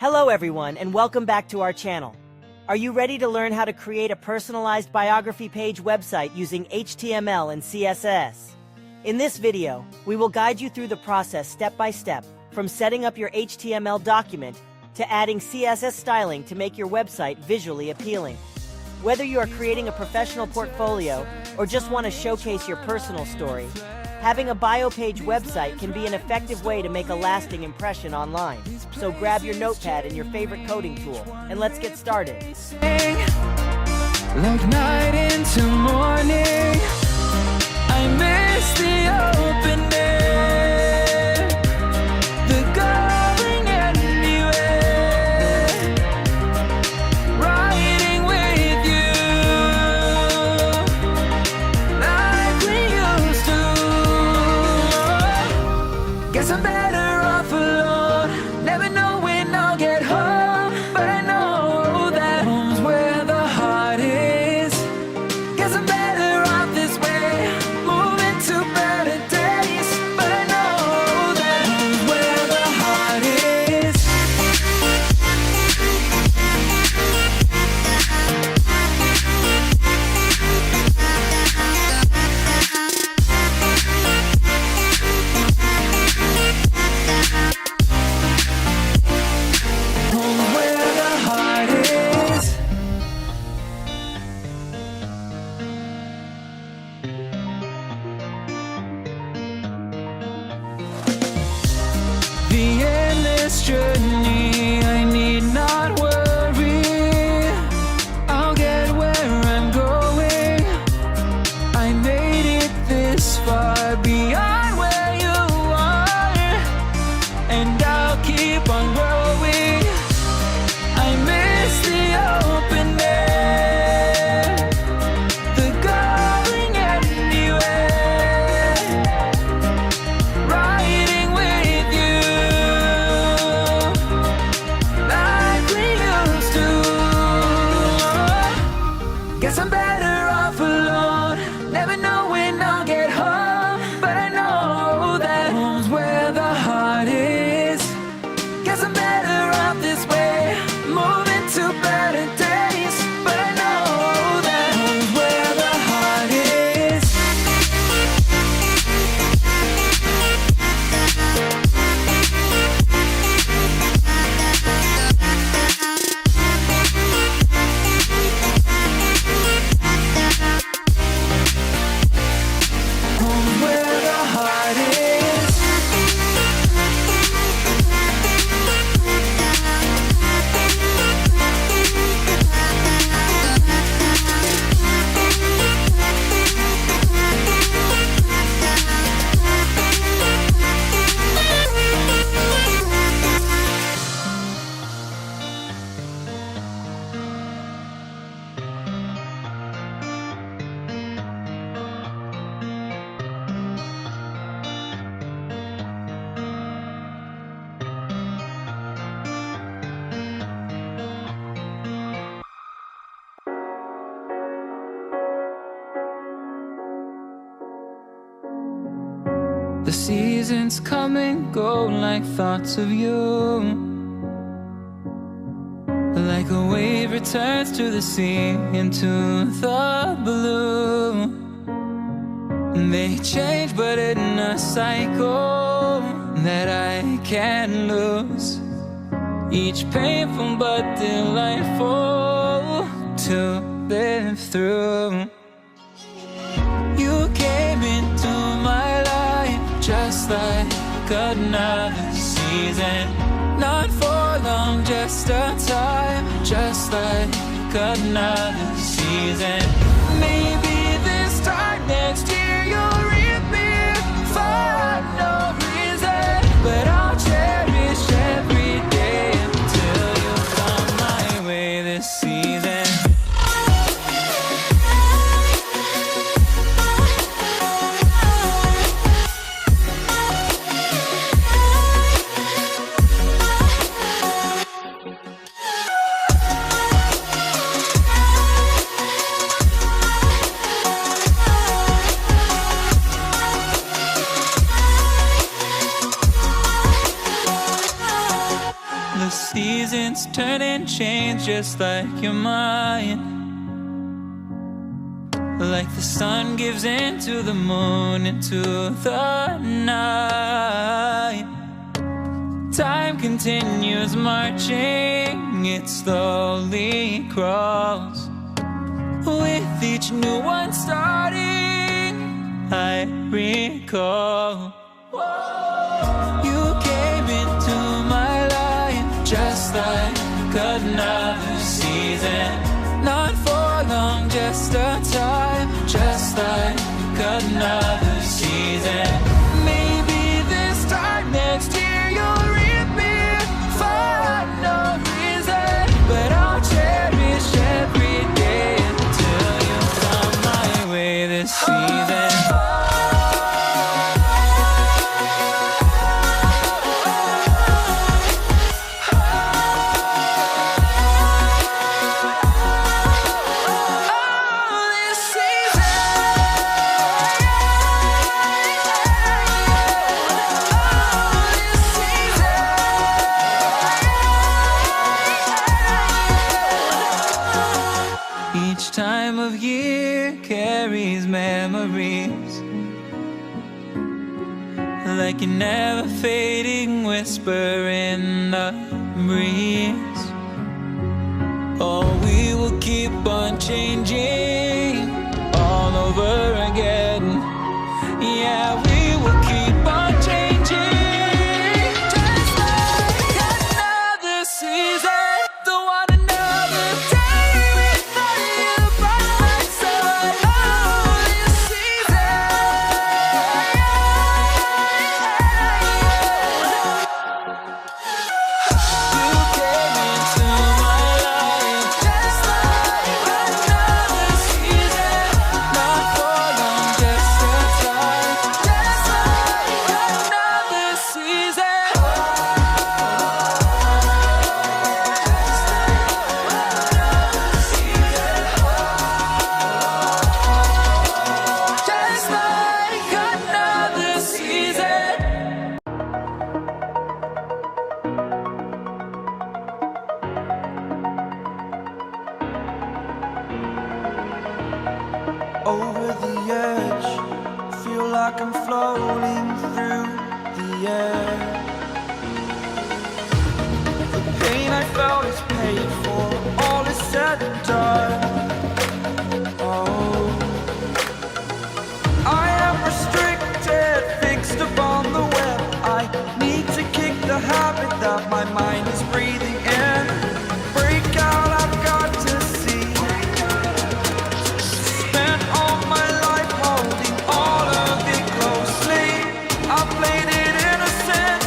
Hello everyone, and welcome back to our channel. Are you ready to learn how to create a personalized biography page website using HTML and CSS? In this video, we will guide you through the process step by step, from setting up your HTML document to adding CSS styling to make your website visually appealing. Whether you are creating a professional portfolio or just want to showcase your personal story, having a bio page website can be an effective way to make a lasting impression online. So grab your notepad and your favorite coding tool, and let's get started. Like night into morning, I miss the open air, the going anywhere, riding with you, like we used to. Guess I'm better off alone, never know when I'll get home, but I know that home's where the heart is. Guess I'm better off this way, moving to better days, but I know that home's where the heart is. Home's where the heart is. The endless journey, I need not worry, I'll get where I'm going. I made it this far, beyond where you are, and I'll keep on growing. I miss the open air, the going anywhere, riding with you, like we used to. Guess I'm better off alone, never know when I'll get home, but I know that home's where the heart is. Guess I'm better off this way, moving to better days, but I know that home's where the heart is. Home's where the heart is. The seasons come and go like thoughts of you, like a wave returns to the sea into the blue. They change but in a cycle that I can't lose, each painful but delightful to live through. You came into my life just like another season, not for long, just a time, just like another season. Maybe this time next year you'll reappear for no reason, but I'll cherish every day until you come my way this season. seasons turn and change just like your mind. Like the sun gives into the moon, into the night. Time continues marching, it slowly crawls. With each new one starting, I recall you came into my life just like another season. Not for long, just a time, just like another season. Maybe this time next year you'll reappear for no reason, but I'll cherish every day until you come my way this season. Each time of year carries memories, like a never fading whisper in the breeze. Oh, we will keep on changing all over again. Yeah, we will keep on changing, just like another season. Don't want another day without you by my side. Oh, this season. You came into my life just like another season. Not for long, just a time, just like another season. Just like another season. Over the edge, feel like I'm floating through the air. The pain I felt is paid for, all is said and done. Oh, I am restricted, fixed upon the web. I need to kick the habit that my mind is breathing in. Break out, I've got to see. Spent all my life holding all of it closely. I played it innocent,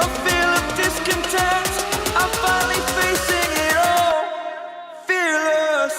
a feel of discontent. I'm finally facing it all, fearless.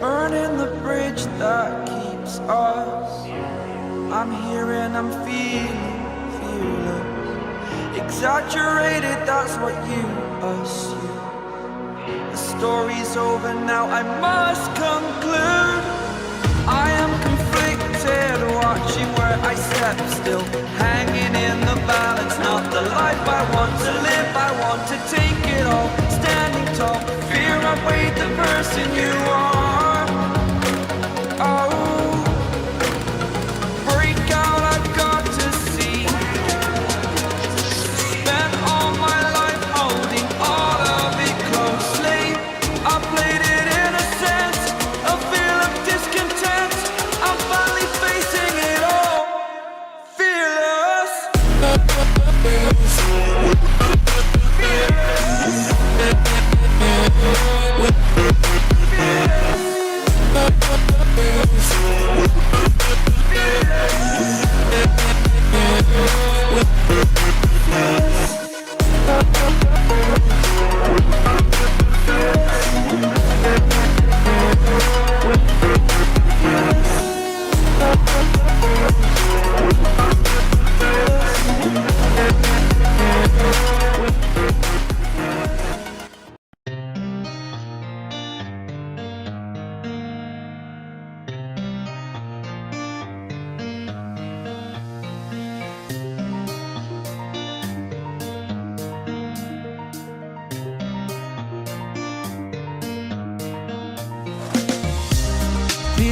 Burning the bridge that keeps us. I'm here and I'm feeling fearless. Exaggerated, that's what you assume. The story's over now, I must conclude. I am conflicted, watching where I step still, hanging in the balance. Not the life I want to live, I want to take it all. Standing tall, fear outweighed the person you are. Oh, break out, I've got to see. Spent all my life holding all of it closely. I played it innocent, a feel of discontent. I'm finally facing it all, fearless.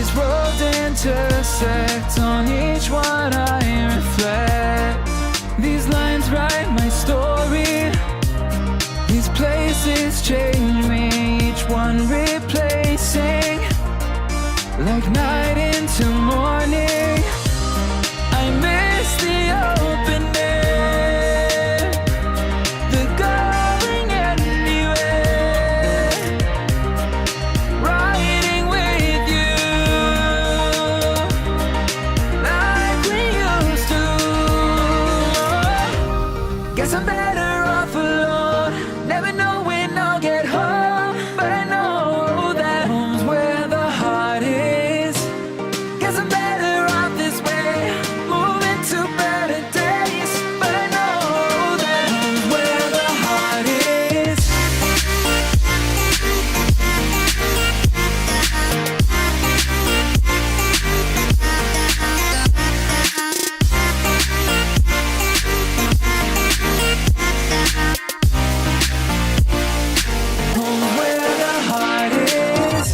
these roads intersect, on each one I reflect. These lines write my story, these places change me, each one replacing, like night into morning. I miss the open air, the going anywhere, riding with you, like we used to. Guess I'm better off alone, never know when I'll get home, but I know that home's where the heart is. Guess I'm better off this way, moving to better days, but I know that home's where the heart is. Home's where the heart is.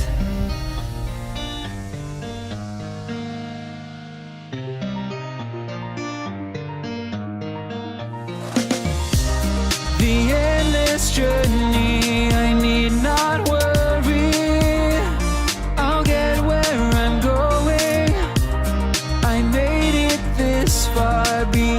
The endless journey, I need not worry, I'll get where I'm going. I made it this far, be